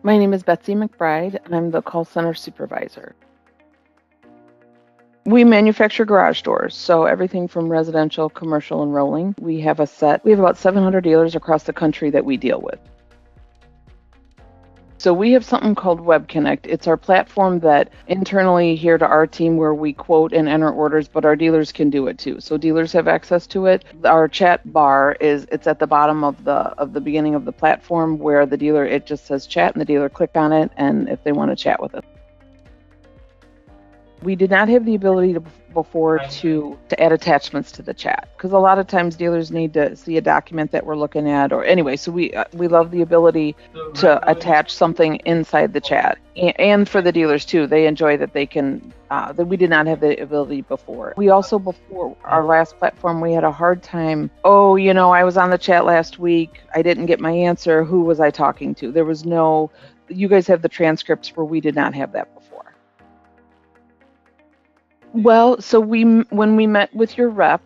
My name is Betsy McBride. I'm the call center supervisor. We manufacture garage doors, so everything from residential, commercial, and rolling. We have about 700 dealers across the country that we deal with. So we have something called Web Connect. It's our platform that internally here to our team where we quote and enter orders, but our dealers can do it too. So dealers have access to it. Our chat bar it's at the bottom of the beginning of the platform where it just says chat and the dealer click on it and if they want to chat with us. We did not have the ability before to add attachments to the chat because a lot of times dealers need to see a document that we're looking at or anyway. So we love the ability to attach something inside the chat and for the dealers too. They enjoy that they can that we did not have the ability before. We also before our last platform we had a hard time. Oh, I was on the chat last week. I didn't get my answer. Who was I talking to? There was no. You guys have the transcripts where we did not have that before. Well, so when we met with your rep,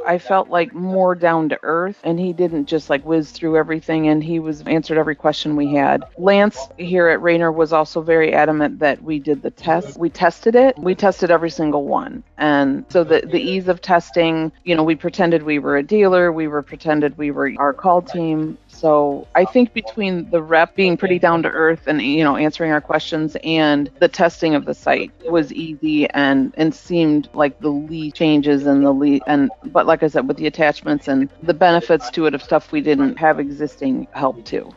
I felt like more down to earth and he didn't just like whiz through everything and he answered every question we had. Lance here at Raynor was also very adamant that we did the test. We tested it. We tested every single one. And so the ease of testing, we pretended we were a dealer. Pretended we were our call team. So I think between the rep being pretty down to earth and, answering our questions and the testing of the site was easy and seemed like the least changes but like I said, with the attachments and the benefits to it of stuff we didn't have existing help too.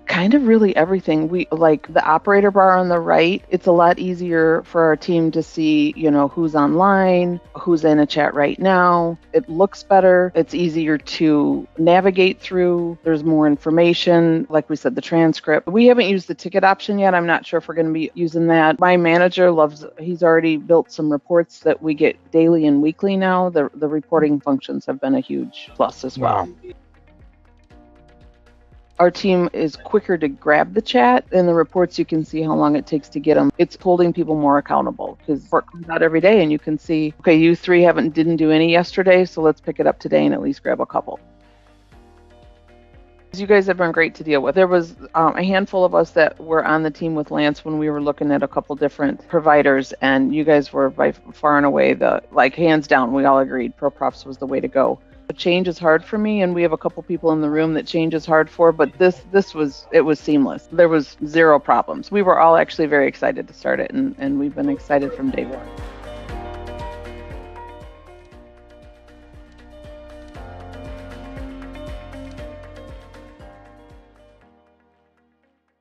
Kind of really everything. We like the operator bar on the right. It's a lot easier for our team to see, who's online, who's in a chat right now. It looks better. It's easier to navigate through. There's more information. Like we said, the transcript. We haven't used the ticket option yet. I'm not sure if we're going to be using that. My manager he's already built some reports that we get daily and weekly now. The reporting functions have been a huge plus as well. Wow. Our team is quicker to grab the chat. In the reports, you can see how long it takes to get them. It's holding people more accountable because work comes out every day and you can see, okay, you three didn't do any yesterday, so let's pick it up today and at least grab a couple. You guys have been great to deal with. There was a handful of us that were on the team with Lance when we were looking at a couple different providers, and you guys were by far and away hands down, we all agreed ProProfs was the way to go. Change is hard for me, and we have a couple people in the room that change is hard for, but it was seamless. There was zero problems. We were all actually very excited to start it, and we've been excited from day one.